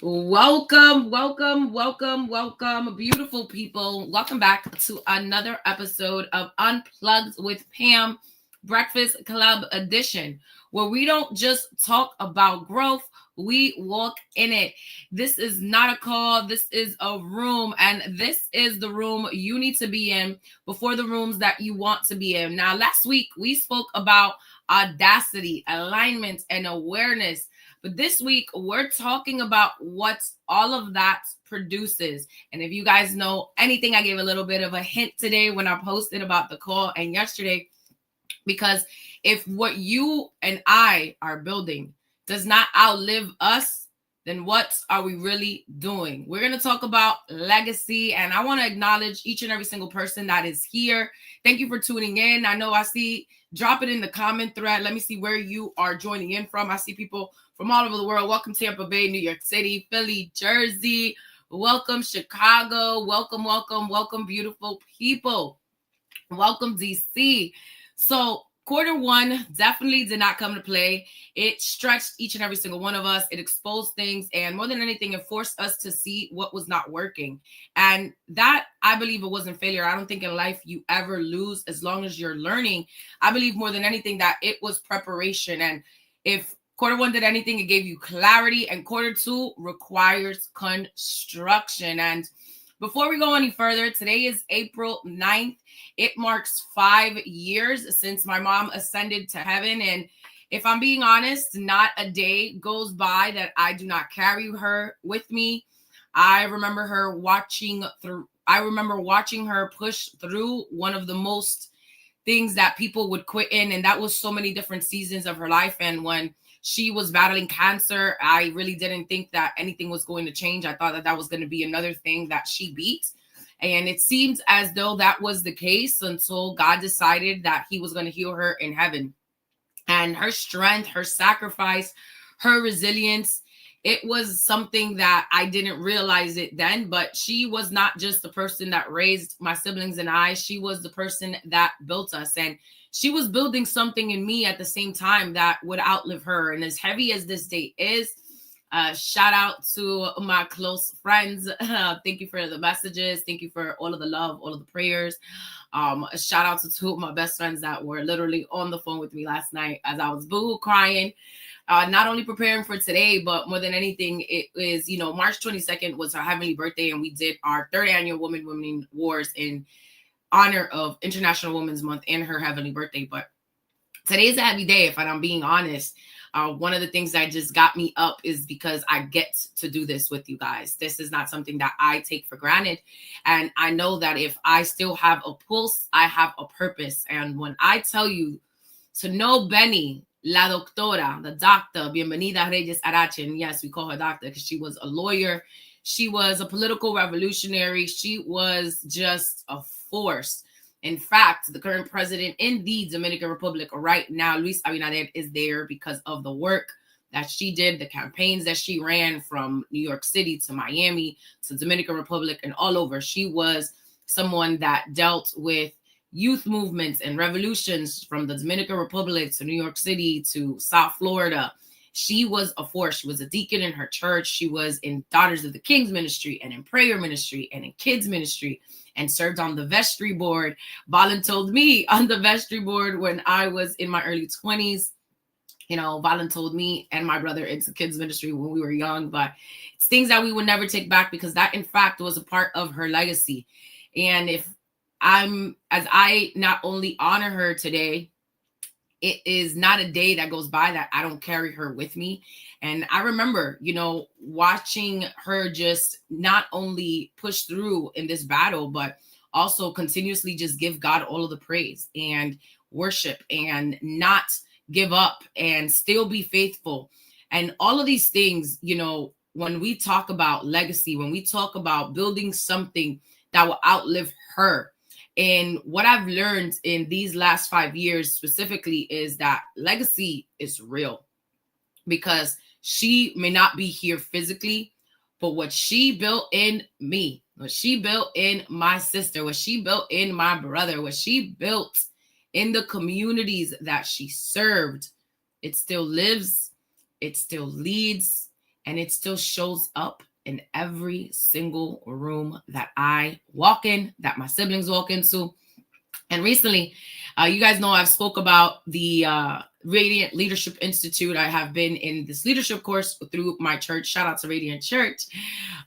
Welcome, beautiful people. Welcome back to another episode of Unplugged with Pam, Breakfast Club edition, where we don't just talk about growth, we walk in it. This is not a call, this is a room, and this is the room you need to be in before the rooms that you want to be in. Now, last week we spoke about audacity, alignment, and awareness. But this week, we're talking about what all of that produces. And if you guys know anything, I gave a little bit of a hint today when I posted about the call and yesterday, because if what you and I are building does not outlive us, then what are we really doing? We're going to talk about legacy, and I want to acknowledge each and every single person that is here. Thank you for tuning in. I know I see, drop it in the comment thread. Let me see where you are joining in from. I see people from all over the world. Welcome Tampa Bay, New York City, Philly, Jersey. Welcome Chicago. Welcome beautiful people. Welcome DC. So quarter one definitely did not come to play. It stretched each and every single one of us. It exposed things, and more than anything, it forced us to see what was not working. And that, I believe, it wasn't failure. I don't think in life you ever lose as long as you're learning. I believe more than anything that it was preparation. And if quarter one did anything, it gave you clarity, and quarter two requires construction. And before we go any further, today is April 9th. It marks 5 years since my mom ascended to heaven. And if I'm being honest, not a day goes by that I do not carry her with me. I remember watching her push through one of the most things that people would quit in. And that was so many different seasons of her life. And when she was battling cancer, I really didn't think that anything was going to change. I thought that that was going to be another thing that she beat. And it seems as though that was the case until God decided that he was going to heal her in heaven. And her strength, her sacrifice, her resilience, it was something that I didn't realize it then, but she was not just the person that raised my siblings and I. She was the person that built us. And she was building something in me at the same time that would outlive her. And as heavy as this date is, shout out to my close friends. Thank you for the messages. Thank you for all of the love, all of the prayers. A shout out to two of my best friends that were literally on the phone with me last night as I was boo crying. Not only preparing for today, but more than anything, it is, March 22nd was our heavenly birthday, and we did our third annual Women Wars in honor of International Women's Month and her heavenly birthday. But today's a heavy day, if I'm being honest. One of the things that just got me up is because I get to do this with you guys. This is not something that I take for granted. And I know that if I still have a pulse, I have a purpose. And when I tell you to know Benny, La Doctora, the doctor, Bienvenida Reyes Arache, and yes, we call her doctor because she was a lawyer. She was a political revolutionary. She was just a force. In fact, the current president in the Dominican Republic right now, Luis Abinader, is there because of the work that she did, the campaigns that she ran from New York City to Miami to Dominican Republic and all over. She was someone that dealt with youth movements and revolutions from the Dominican Republic to New York City to South Florida. She was a force. She was a deacon in her church. She was in Daughters of the King's ministry and in prayer ministry and in kids ministry, and served on the vestry board. Valen told me on the vestry board when I was in my early 20s. Valen told me and my brother into kids ministry when we were young, but it's things that we would never take back because that, in fact, was a part of her legacy. And as I not only honor her today, it is not a day that goes by that I don't carry her with me. And I remember, watching her just not only push through in this battle, but also continuously just give God all of the praise and worship and not give up and still be faithful. And all of these things, when we talk about legacy, when we talk about building something that will outlive her, and what I've learned in these last 5 years specifically is that legacy is real, because she may not be here physically, but what she built in me, what she built in my sister, what she built in my brother, what she built in the communities that she served, it still lives, it still leads, And it still shows up in every single room that I walk in, that my siblings walk into. And recently, you guys know I've spoke about the Radiant Leadership Institute. I have been in this leadership course through my church. Shout out to Radiant Church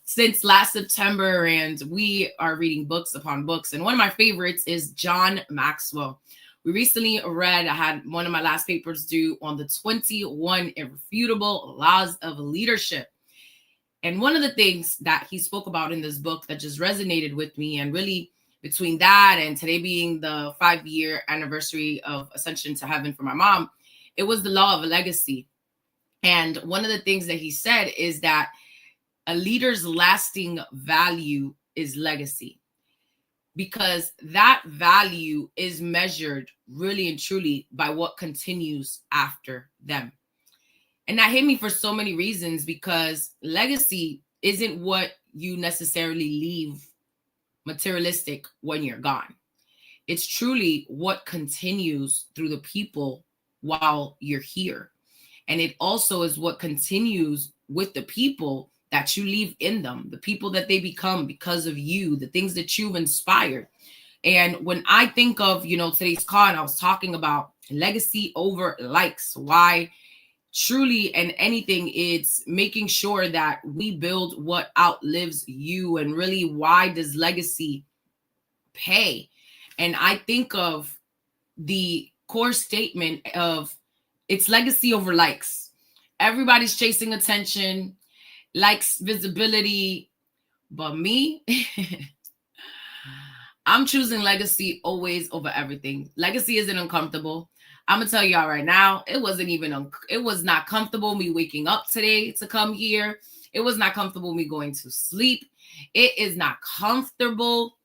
since last September. And we are reading books upon books. And one of my favorites is John Maxwell. We recently read, I had one of my last papers due on the 21 Irrefutable Laws of Leadership. And one of the things that he spoke about in this book that just resonated with me, and really between that and today being the 5-year anniversary of Ascension to Heaven for my mom, it was the law of legacy. And one of the things that he said is that a leader's lasting value is legacy, because that value is measured really and truly by what continues after them. And that hit me for so many reasons, because legacy isn't what you necessarily leave materialistic when you're gone. It's truly what continues through the people while you're here. And it also is what continues with the people that you leave in them, the people that they become because of you, the things that you've inspired. And when I think of, today's call, and I was talking about legacy over likes, why truly and anything, it's making sure that we build what outlives you. And really, why does legacy pay? And I think of the core statement of it's legacy over likes. Everybody's chasing attention, likes, visibility, but me, I'm choosing legacy always over everything. Legacy isn't uncomfortable. I'm gonna tell y'all right now, it was not comfortable me waking up today to come here. It was not comfortable me going to sleep. It is not comfortable,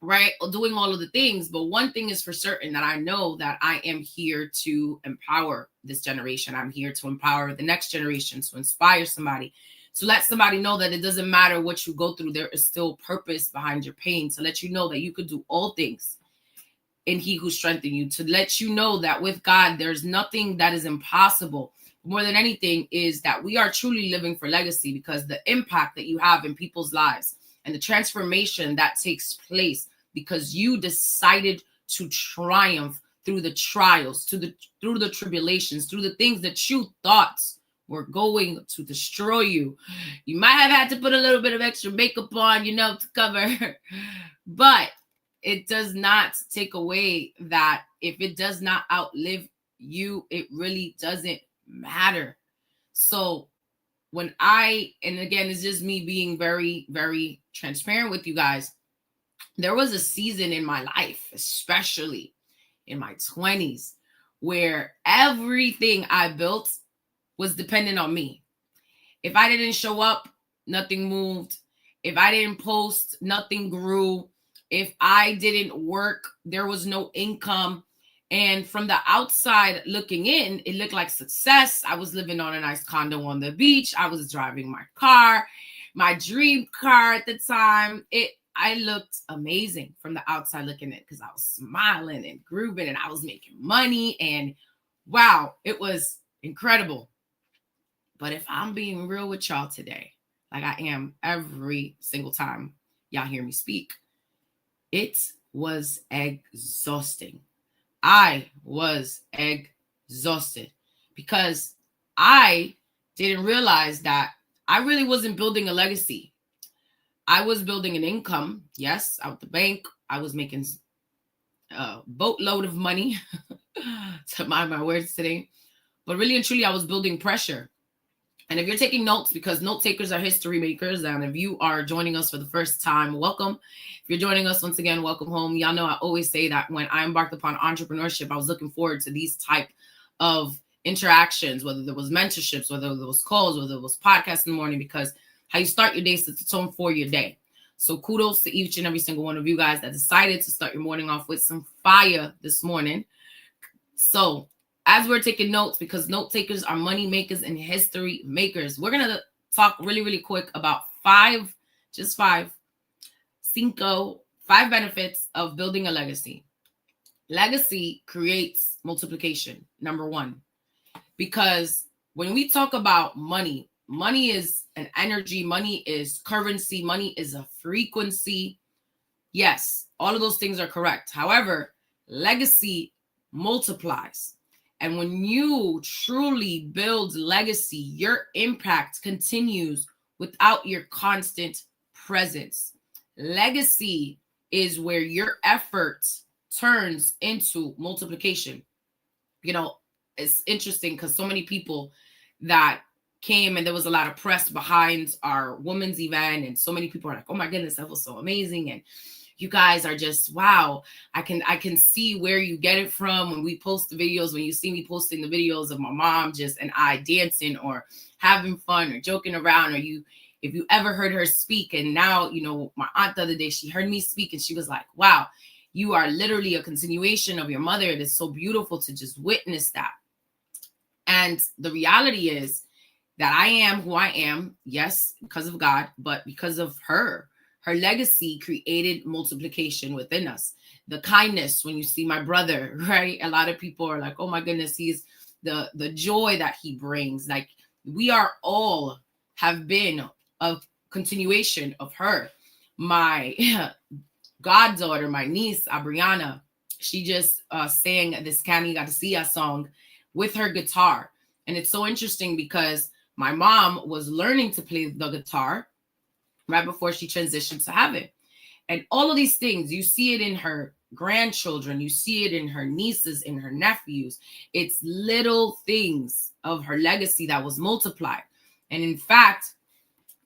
right, doing all of the things. But one thing is for certain, that I know that I am here to empower this generation. I'm here to empower the next generation, to inspire somebody, to let somebody know that it doesn't matter what you go through. There is still purpose behind your pain, to let you know that you could do all things in He who strengthens you, to let you know that with God, there's nothing that is impossible. More than anything is that we are truly living for legacy, because the impact that you have in people's lives and the transformation that takes place because you decided to triumph through the trials, through the tribulations, through the things that you thought were going to destroy you. You might have had to put a little bit of extra makeup on, to cover, but it does not take away that if it does not outlive you, it really doesn't matter. So and again, it's just me being very, very transparent with you guys. There was a season in my life, especially in my 20s, where everything I built was dependent on me. If I didn't show up, nothing moved. If I didn't post, nothing grew. If I didn't work, there was no income. And from the outside looking in, it looked like success. I was living on a nice condo on the beach. I was driving my car, my dream car at the time. I looked amazing from the outside looking in, because I was smiling and grooving and I was making money. And wow, it was incredible. But if I'm being real with y'all today, like I am every single time y'all hear me speak, it was exhausting. I was exhausted because I didn't realize that I really wasn't building a legacy. I was building an income. Yes, out the bank. I was making a boatload of money, to mind my words today. But really and truly, I was building pressure. And if you're taking notes, because note takers are history makers, and if you are joining us for the first time, welcome. If you're joining us once again, welcome home. Y'all know I always say that when I embarked upon entrepreneurship, I was looking forward to these type of interactions, whether there was mentorships, whether there was calls, whether it was podcasts in the morning, because how you start your day sets the tone for your day. So kudos to each and every single one of you guys that decided to start your morning off with some fire this morning. So as we're taking notes, because note takers are money makers and history makers, we're going to talk really, really quick about five benefits of building a legacy. Legacy creates multiplication, number one, because when we talk about money, money is an energy, money is currency, money is a frequency. Yes, all of those things are correct. However, legacy multiplies. And when you truly build legacy, your impact continues without your constant presence. Legacy is where your effort turns into multiplication. You know, it's interesting because so many people that came and there was a lot of press behind our women's event, and so many people are like, oh my goodness, that was so amazing. And you guys are just, wow, I can see where you get it from. When we post the videos, when you see me posting the videos of my mom just and I dancing or having fun or joking around, or if you ever heard her speak, and now, you know, my aunt the other day, she heard me speak and she was like, wow, you are literally a continuation of your mother. It is so beautiful to just witness that. And the reality is that I am who I am, yes, because of God, but because of her. Her legacy created multiplication within us. The kindness, when you see my brother, right? A lot of people are like, oh my goodness, he's the joy that he brings. Like, we are all have been a continuation of her. My goddaughter, my niece, Abriana, she just sang this Cani Garcia song with her guitar. And it's so interesting because my mom was learning to play the guitar right before she transitioned to heaven. And all of these things, you see it in her grandchildren, you see it in her nieces, in her nephews. It's little things of her legacy that was multiplied. And in fact,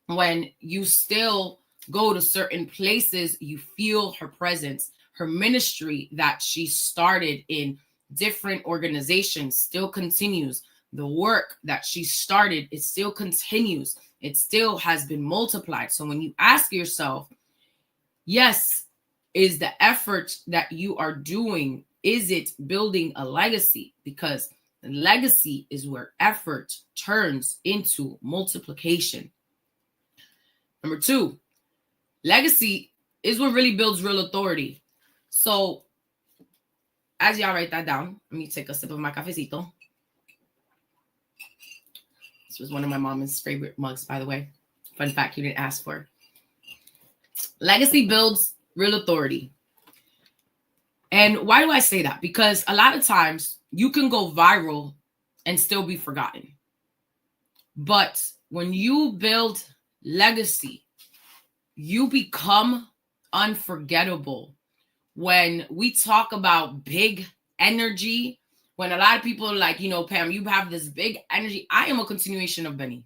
when you still go to certain places, you feel her presence. Her ministry that she started in different organizations still continues. The work that she started, it still continues. It still has been multiplied. So when you ask yourself, yes, is the effort that you are doing, is it building a legacy? Because the legacy is where effort turns into multiplication. Number 2, legacy is what really builds real authority. So as y'all write that down, let me take a sip of my cafecito. This was one of my mom's favorite mugs, by the way. Fun fact you didn't ask for. Legacy builds real authority. And why do I say that? Because a lot of times you can go viral and still be forgotten. But when you build legacy, you become unforgettable. When we talk about big energy, when a lot of people are like, you know, Pam, you have this big energy. I am a continuation of Benny,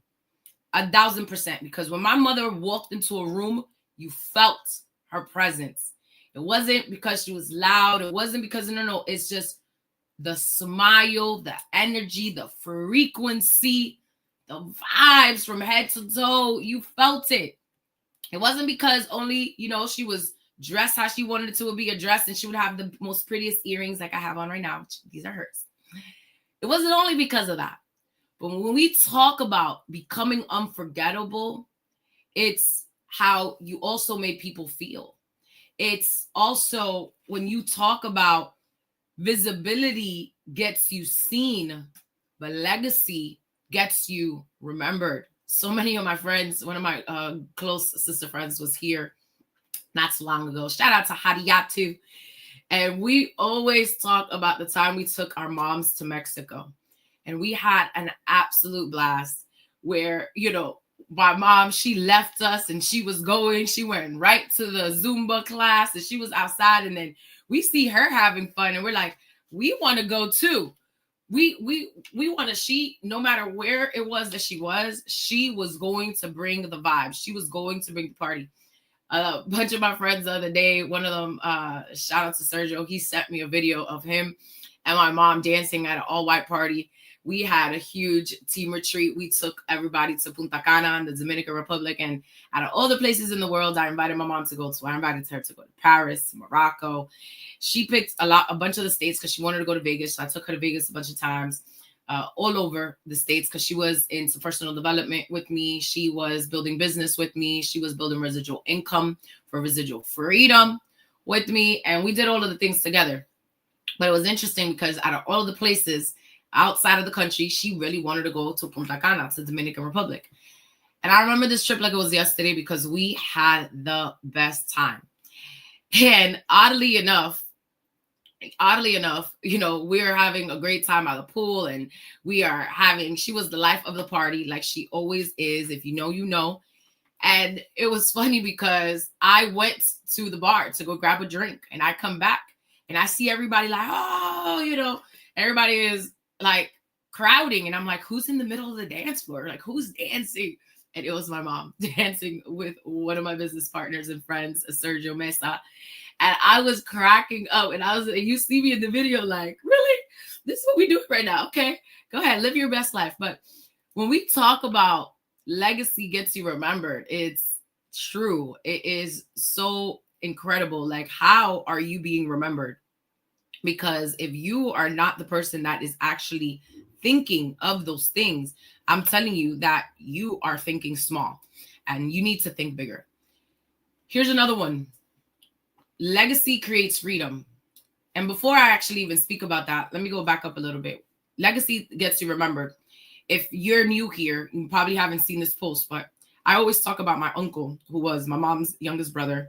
1,000%. Because when my mother walked into a room, you felt her presence. It wasn't because she was loud. It wasn't because, no. It's just the smile, the energy, the frequency, the vibes from head to toe. You felt it. It wasn't because only, you know, she was dressed how she wanted it to be addressed and she would have the most prettiest earrings like I have on right now. These are hers. It wasn't only because of that. But when we talk about becoming unforgettable, it's how you also made people feel. It's also when you talk about visibility gets you seen, but legacy gets you remembered. So many of my friends, one of my close sister friends was here not so long ago. Shout out to Hadiatu. And we always talk about the time we took our moms to Mexico. And we had an absolute blast where, you know, my mom, she left us and she went right to the Zumba class and she was outside. And then we see her having fun and we're like, we want to go too. We want to, she, no matter where it was that she was going to bring the vibe. She was going to bring the party. A bunch of my friends the other day, one of them, shout out to Sergio, he sent me a video of him and my mom dancing at an all-white party. We had a huge team retreat. We took everybody to Punta Cana in the Dominican Republic. And out of all the places in the world, I invited my mom to go to. I invited her to go to Paris, Morocco. She picked a bunch of the states because she wanted to go to Vegas. So I took her to Vegas a bunch of times, all over the states, because she was into personal development with me. She was building business with me. She was building residual income for residual freedom with me. And we did all of the things together. But it was interesting because out of all of the places outside of the country, she really wanted to go to Punta Cana, to the Dominican Republic. And I remember this trip like it was yesterday because we had the best time. And oddly enough, we're having a great time at the pool, and she was the life of the party, like she always is. If you know, you know. And it was funny because I went to the bar to go grab a drink, and I come back and I see everybody like, oh, everybody is like crowding. And I'm like, who's in the middle of the dance floor? Like, who's dancing? And it was my mom dancing with one of my business partners and friends, Sergio Mesa. And I was cracking up. And you see me in the video like, really? This is what we do right now. Okay, go ahead, live your best life. But when we talk about legacy gets you remembered, it's true. It is so incredible. Like, how are you being remembered? Because if you are not the person that is actually thinking of those things, I'm telling you that you are thinking small and you need to think bigger. Here's another one. Legacy creates freedom. And before I actually even speak about that, let me go back up a little bit. Legacy gets you remembered. If you're new here, you probably haven't seen this post, but I always talk about my uncle, who was my mom's youngest brother,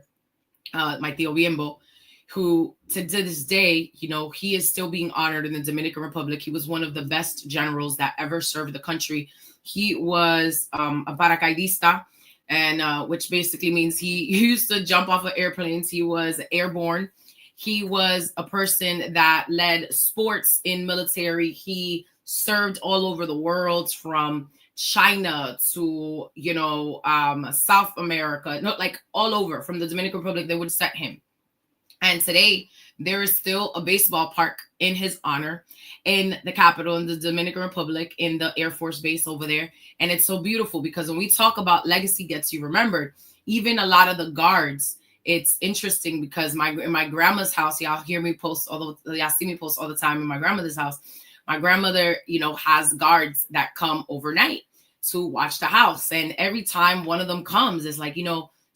my tío Biembo, who to this day, he is still being honored in the Dominican Republic. He was one of the best generals that ever served the country. He was a paracaidista, and which basically means he used to jump off of airplanes. He was airborne. He was a person that led sports in military. He served all over the world, from China to, South America, like all over. From the Dominican Republic, they would set him. And today, there is still a baseball park in his honor in the capital, in the Dominican Republic, in the Air Force Base over there. And it's so beautiful because when we talk about legacy gets you remembered, even a lot of the guards, it's interesting because in my grandma's house, y'all hear me post, although y'all see me post all the time in my grandmother's house. My grandmother, has guards that come overnight to watch the house. And every time one of them comes, it's like,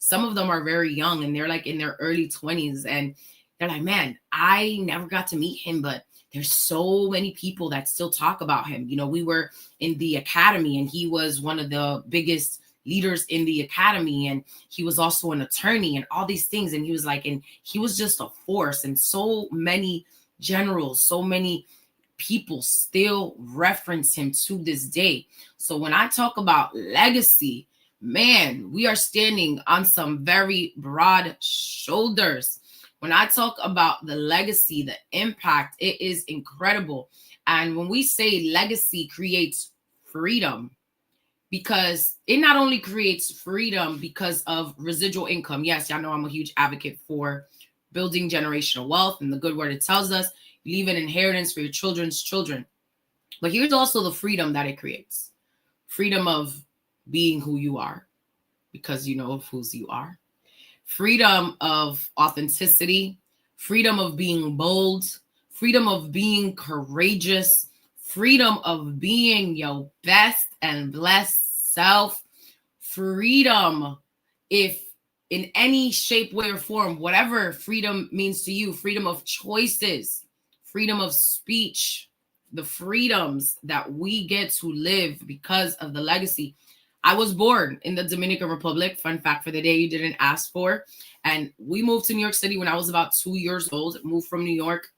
some of them are very young and they're like in their early 20s. And they're like, man, I never got to meet him, but there's so many people that still talk about him. We were in the academy and he was one of the biggest leaders in the academy. And he was also an attorney and all these things. And he was like, and he was just a force. And so many generals, so many people still reference him to this day. So when I talk about legacy, man, we are standing on some very broad shoulders. When I talk about the legacy, the impact, it is incredible. And when we say legacy creates freedom, because it not only creates freedom because of residual income. Yes, y'all know I'm a huge advocate for building generational wealth, and the good word it tells us, you leave an inheritance for your children's children. But here's also the freedom that it creates. Freedom of being who you are because you know of whose you are. Freedom of authenticity. Freedom of being bold. Freedom of being courageous. Freedom of being your best and blessed self. Freedom, if in any shape, way, or form, whatever freedom means to you, freedom of choices, freedom of speech, the freedoms that we get to live because of the legacy. I was born in the Dominican Republic. Fun fact for the day you didn't ask for. And we moved to New York City when I was about 2 years old, moved from New York,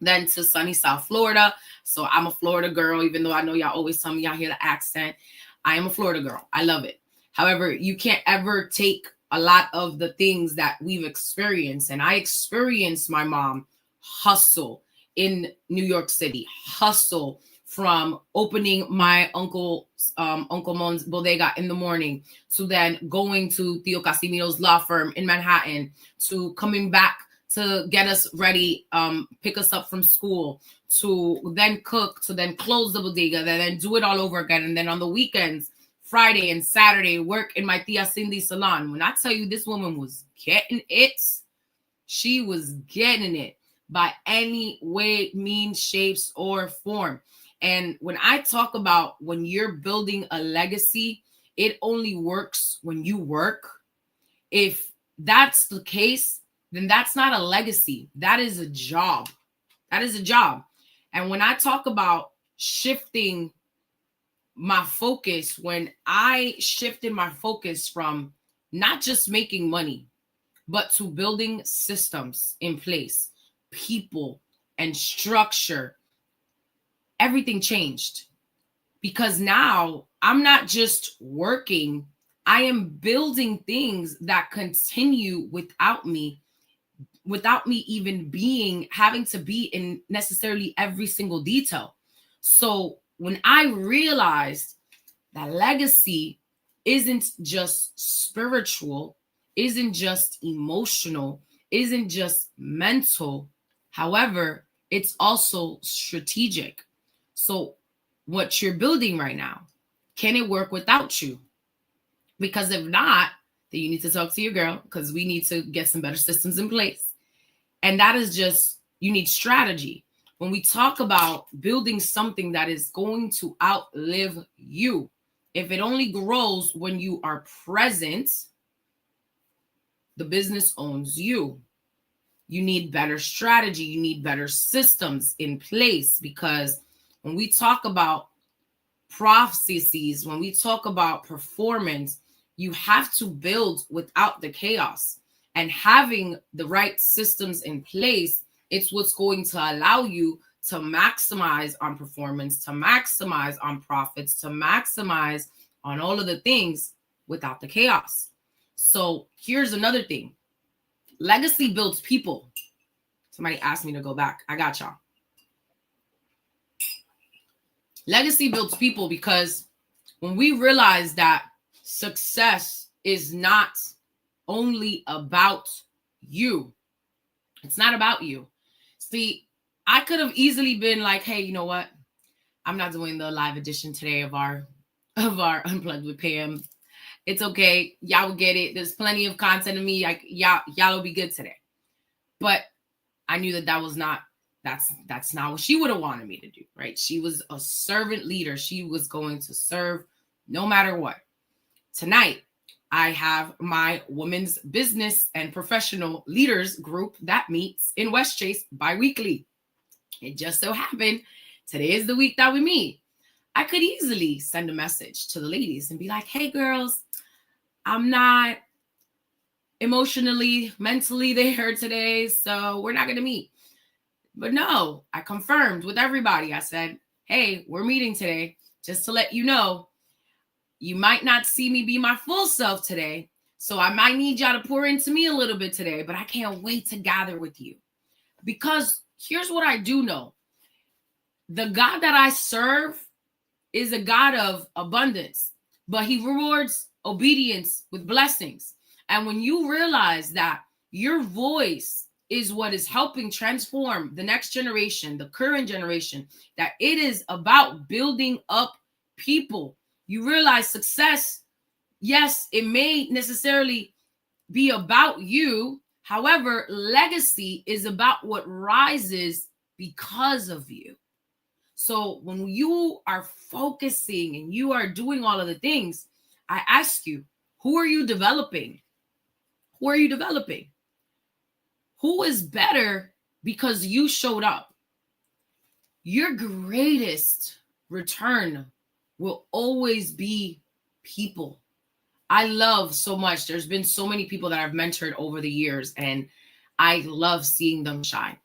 then to sunny South Florida. So I'm a Florida girl, even though I know y'all always tell me y'all hear the accent. I am a Florida girl. I love it. However, you can't ever take a lot of the things that we've experienced. And I experienced my mom hustle in New York City, hustle from opening my Uncle Mon's bodega in the morning, to then going to Tio Casimiro's law firm in Manhattan, to coming back to get us ready, pick us up from school, to then cook, to then close the bodega, then do it all over again. And then on the weekends, Friday and Saturday, work in my Tia Cindy's salon. When I tell you this woman was getting it, she was getting it by any way, means, shapes, or form. And when I talk about when you're building a legacy, it only works when you work. If that's the case, then that's not a legacy. That is a job. That is a job. And when I talk about shifting my focus, when I shifted my focus from not just making money, but to building systems in place, people and structure, everything changed. Because now I'm not just working, I am building things that continue without me even having to be in necessarily every single detail. So when I realized that legacy isn't just spiritual, isn't just emotional, isn't just mental, however, it's also strategic. So what you're building right now, can it work without you? Because if not, then you need to talk to your girl, because we need to get some better systems in place. And that is just, you need strategy. When we talk about building something that is going to outlive you, if it only grows when you are present, the business owns you. You need better strategy. You need better systems in place, because when we talk about processes, when we talk about performance, you have to build without the chaos. And having the right systems in place, it's what's going to allow you to maximize on performance, to maximize on profits, to maximize on all of the things without the chaos. So here's another thing. Legacy builds people. Somebody asked me to go back. I got y'all. Legacy builds people, because when we realize that success is not only about you, it's not about you. See, I could have easily been like, hey, you know what? I'm not doing the live edition today of our Unplugged with Pam. It's okay. Y'all will get it. There's plenty of content of me. Y'all will be good today. But I knew that was not, that's not what she would have wanted me to do, right? She was a servant leader. She was going to serve no matter what. Tonight, I have my women's business and professional leaders group that meets in West Chase bi-weekly. It just so happened today is the week that we meet. I could easily send a message to the ladies and be like, hey, girls, I'm not emotionally, mentally there today, so we're not going to meet. But no, I confirmed with everybody. I said, hey, we're meeting today, just to let you know. You might not see me be my full self today, so I might need y'all to pour into me a little bit today, but I can't wait to gather with you. Because here's what I do know. The God that I serve is a God of abundance, but he rewards obedience with blessings. And when you realize that your voice is what is helping transform the next generation, the current generation, that it is about building up people, you realize success, yes, it may necessarily be about you. However, legacy is about what rises because of you. So when you are focusing and you are doing all of the things, I ask you, who are you developing? Who are you developing? Who is better because you showed up? Your greatest return will always be people. I love so much. There's been so many people that I've mentored over the years, and I love seeing them shine.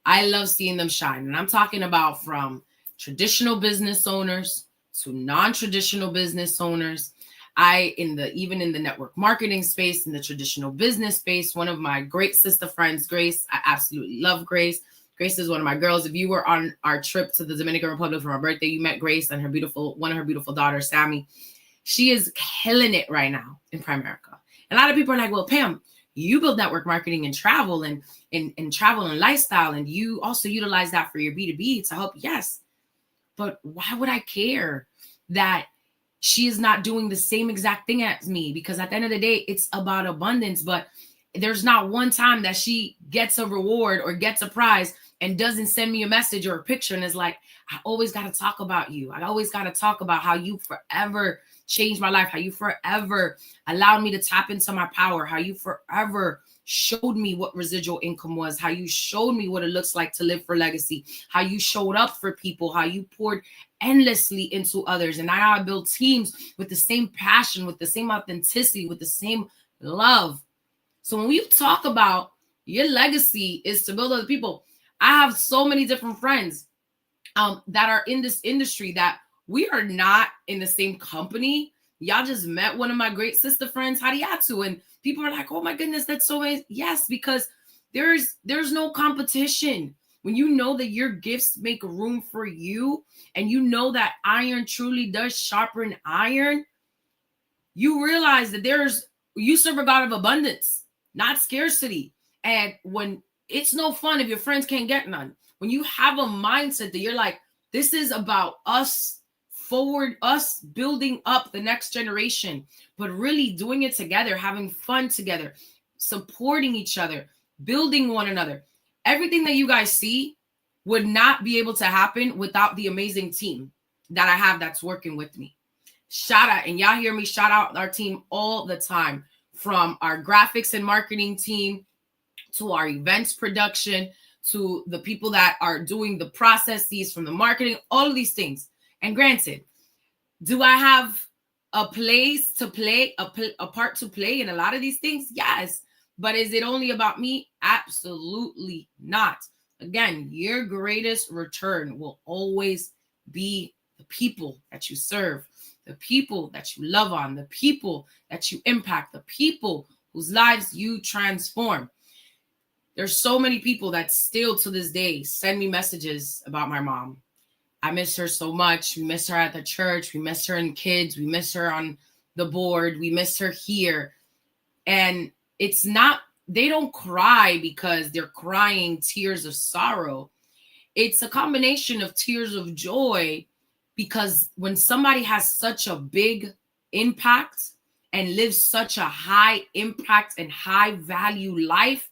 I love seeing them shine. And I'm talking about from traditional business owners to non-traditional business owners. Even in the network marketing space, in the traditional business space, one of my great sister friends, Grace, I absolutely love Grace. Grace is one of my girls. If you were on our trip to the Dominican Republic for my birthday, you met Grace and one of her beautiful daughters, Sammy. She is killing it right now in Primerica. A lot of people are like, well, Pam, you build network marketing and travel and travel and lifestyle, and you also utilize that for your B2B to help. Yes. But why would I care that she is not doing the same exact thing as me? Because at the end of the day, it's about abundance. But there's not one time that she gets a reward or gets a prize and doesn't send me a message or a picture and is like, I always got to talk about you. I always got to talk about how you forever changed my life, how you forever allowed me to tap into my power, how you forever showed me what residual income was, how you showed me what it looks like to live for legacy, how you showed up for people, how you poured endlessly into others. And now I build teams with the same passion, with the same authenticity, with the same love. So when we talk about your legacy is to build other people, I have so many different friends that are in this industry that we are not in the same company. Y'all just met one of my great sister friends, Hadiatu, and people are like, oh my goodness, that's so amazing. Yes, because there's no competition. When you know that your gifts make room for you, and you know that iron truly does sharpen iron, you realize that you serve a God of abundance, not scarcity. And when it's no fun if your friends can't get none, when you have a mindset that you're like, this is about us building up the next generation, but really doing it together, having fun together, supporting each other, building one another. Everything that you guys see would not be able to happen without the amazing team that I have that's working with me. Shout out, and y'all hear me shout out our team all the time, from our graphics and marketing team to our events production, to the people that are doing the processes from the marketing, all of these things. And granted, do I have a place to play, a part to play in a lot of these things? Yes. But is it only about me? Absolutely not. Again, your greatest return will always be the people that you serve, the people that you love on, the people that you impact, the people whose lives you transform. There's so many people that still to this day send me messages about my mom. I miss her so much. We miss her at the church. We miss her in kids. We miss her on the board. We miss her here. And it's not, they don't cry because they're crying tears of sorrow. It's a combination of tears of joy, because when somebody has such a big impact and lives such a high impact and high value life,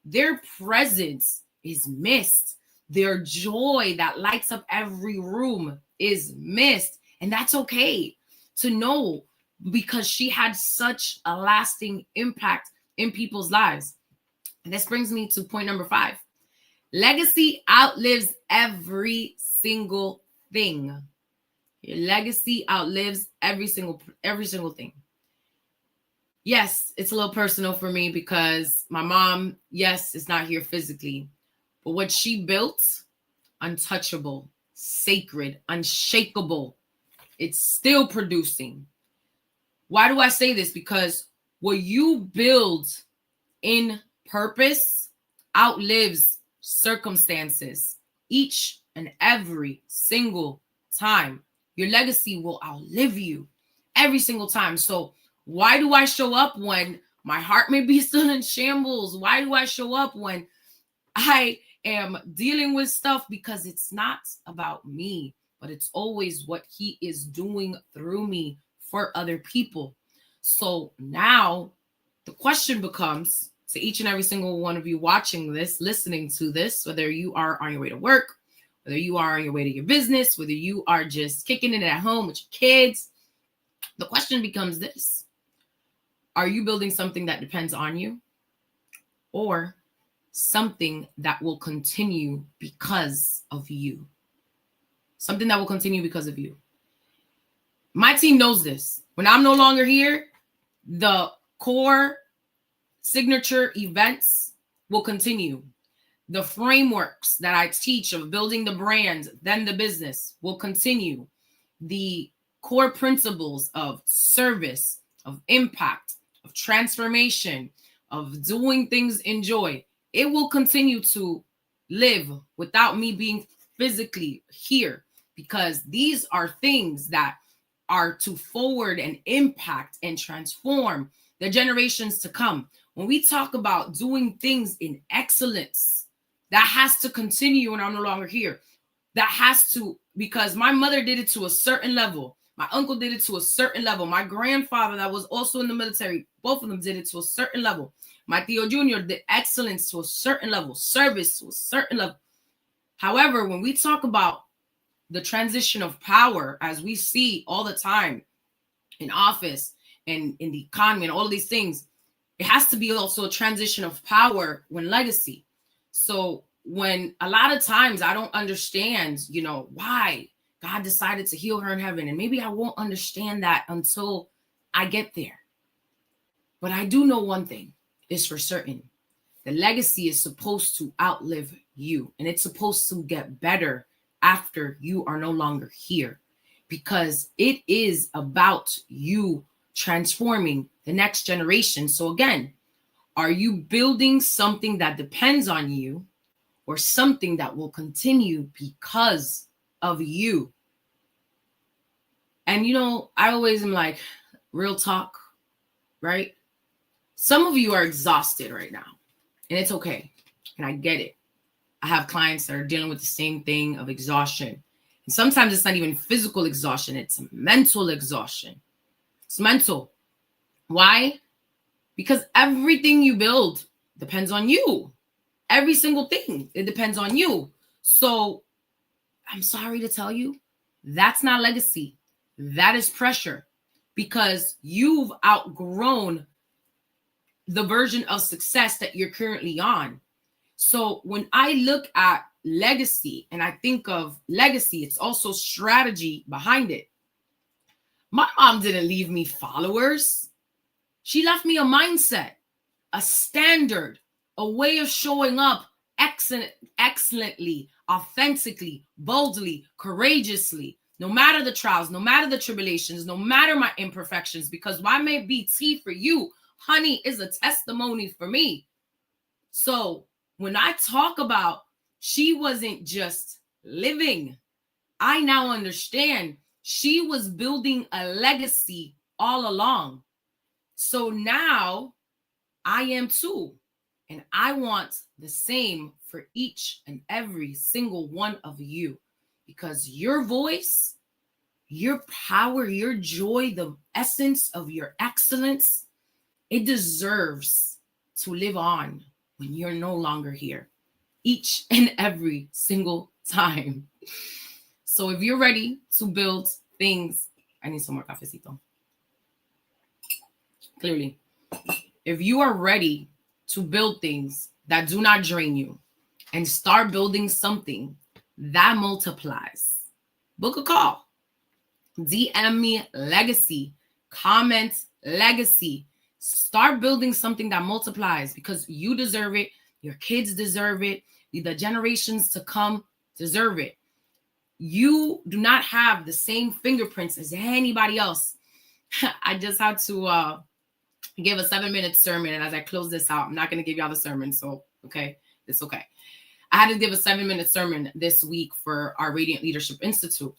their presence is missed. Their joy that lights up every room is missed. And that's okay to know, because she had such a lasting impact in people's lives. And this brings me to point number 5. Legacy outlives every single thing. Your legacy outlives every single thing. Yes, it's a little personal for me because my mom, yes, is not here physically, but what she built, untouchable, sacred, unshakable, it's still producing. Why do I say this? Because what you build in purpose outlives circumstances each and every single time. Your legacy will outlive you every single time. So why do I show up when my heart may be still in shambles? Why do I show up when I am dealing with stuff? Because it's not about me, but it's always what he is doing through me for other people. So now the question becomes, to each and every single one of you watching this, listening to this, whether you are on your way to work, whether you are on your way to your business, whether you are just kicking it at home with your kids, the question becomes this: are you building something that depends on you, or something that will continue because of you? Something that will continue because of you. My team knows this. When I'm no longer here, the core signature events will continue. The frameworks that I teach of building the brand, then the business, will continue. The core principles of service, of impact, of transformation, of doing things in joy, it will continue to live without me being physically here, because these are things that are to forward and impact and transform the generations to come. When we talk about doing things in excellence, that has to continue when I'm no longer here. That has to, because my mother did it to a certain level. My uncle did it to a certain level. My grandfather, that was also in the military, both of them did it to a certain level. My Theo Jr. did excellence to a certain level, service to a certain level. However, when we talk about the transition of power, as we see all the time in office and in the economy and all of these things, it has to be also a transition of power when legacy. So when a lot of times I don't understand, why God decided to heal her in heaven. And maybe I won't understand that until I get there. But I do know one thing is for certain. The legacy is supposed to outlive you. And it's supposed to get better after you are no longer here. Because it is about you transforming the next generation. So again, are you building something that depends on you or something that will continue because of you? And, I always am like, real talk, right? Some of you are exhausted right now, and it's okay. And I get it. I have clients that are dealing with the same thing of exhaustion. And sometimes it's not even physical exhaustion. It's mental exhaustion. It's mental. Why? Because everything you build depends on you. Every single thing, it depends on you. So I'm sorry to tell you, that's not legacy. That is pressure, because you've outgrown the version of success that you're currently on. So when I look at legacy and I think of legacy, it's also strategy behind it. My mom didn't leave me followers. She left me a mindset, a standard, a way of showing up excellently, authentically, boldly, courageously, no matter the trials, no matter the tribulations, no matter my imperfections, because why may be tea for you, honey, is a testimony for me. So when I talk about she wasn't just living, I now understand she was building a legacy all along. So now I am too. And I want the same for each and every single one of you, because your voice, your power, your joy, the essence of your excellence, it deserves to live on when you're no longer here, each and every single time. So if you're ready to build things, I need some more cafecito. Clearly, if you are ready to build things that do not drain you and start building something that multiplies, book a call, DM me legacy, comment legacy, start building something that multiplies, because you deserve it. Your kids deserve it. The generations to come deserve it. You do not have the same fingerprints as anybody else. I just had to give a 7-minute sermon. And as I close this out, I'm not going to give y'all the sermon. So, okay, it's okay. I had to give a 7-minute sermon this week for our Radiant Leadership Institute.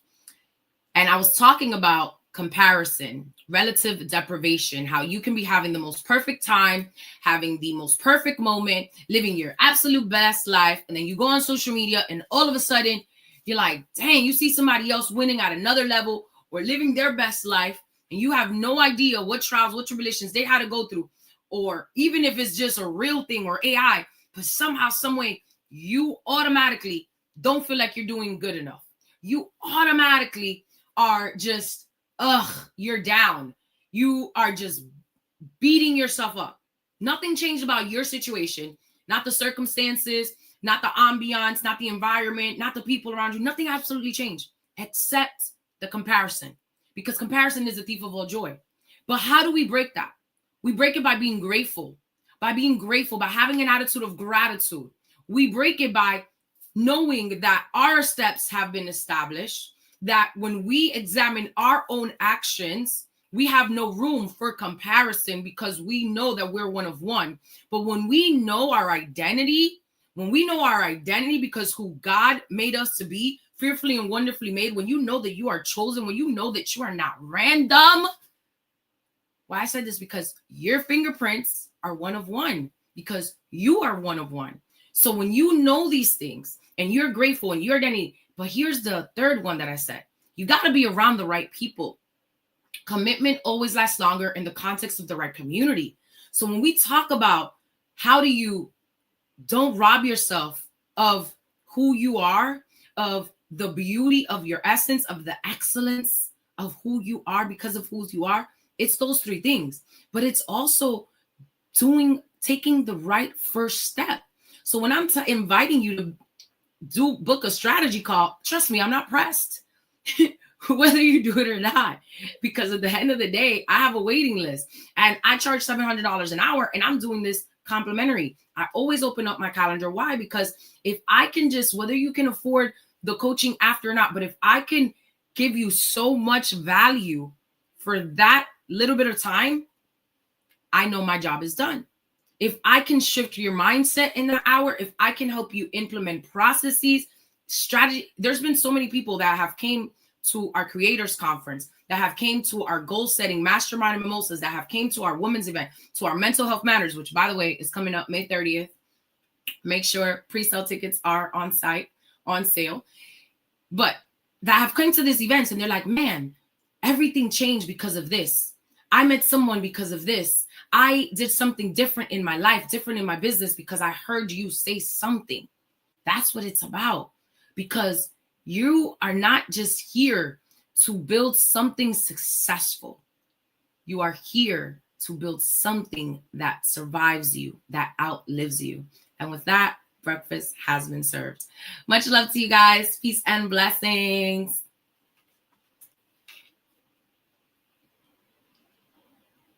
And I was talking about comparison, relative deprivation, how you can be having the most perfect time, having the most perfect moment, living your absolute best life. And then you go on social media and all of a sudden you're like, dang, you see somebody else winning at another level or living their best life. And you have no idea what trials, what tribulations they had to go through, or even if it's just a real thing or AI, but somehow, some way, you automatically don't feel like you're doing good enough. You automatically are just, you're down. You are just beating yourself up. Nothing changed about your situation, not the circumstances, not the ambiance, not the environment, not the people around you. Nothing absolutely changed except the comparison. Because comparison is a thief of all joy. But how do we break that? We break it by being grateful, by having an attitude of gratitude. We break it by knowing that our steps have been established, that when we examine our own actions, we have no room for comparison because we know that we're one of one. But when we know our identity, because who God made us to be, fearfully and wonderfully made, when you know that you are chosen, when you know that you are not random. Why I said this, because your fingerprints are one of one, because you are one of one. So when you know these things and you're grateful and you're getting, but here's the third one that I said, you got to be around the right people. Commitment always lasts longer in the context of the right community. So when we talk about how do you don't rob yourself of who you are, of the beauty of your essence, of the excellence of who you are because of who you are, it's those three things. But it's also taking the right first step. So when I'm inviting you to book a strategy call, trust me, I'm not pressed. Whether you do it or not, because at the end of the day, I have a waiting list and I charge $700 an hour and I'm doing this complimentary. I always open up my calendar. Why? Because if I can just, whether you can afford the coaching after or not, but if I can give you so much value for that little bit of time, I know my job is done. If I can shift your mindset in that hour, if I can help you implement processes, strategy, there's been so many people that have came to our creators conference, that have came to our goal setting mastermind and mimosas, that have came to our women's event, to our mental health matters, which by the way is coming up May 30th. Make sure pre-sale tickets are on sale. But that have come to this event and they're like, man, everything changed because of this. I met someone because of this. I did something different in my life, different in my business because I heard you say something. That's what it's about. Because you are not just here to build something successful. You are here to build something that survives you, that outlives you. And with that, breakfast has been served. Much love to you guys. Peace and blessings.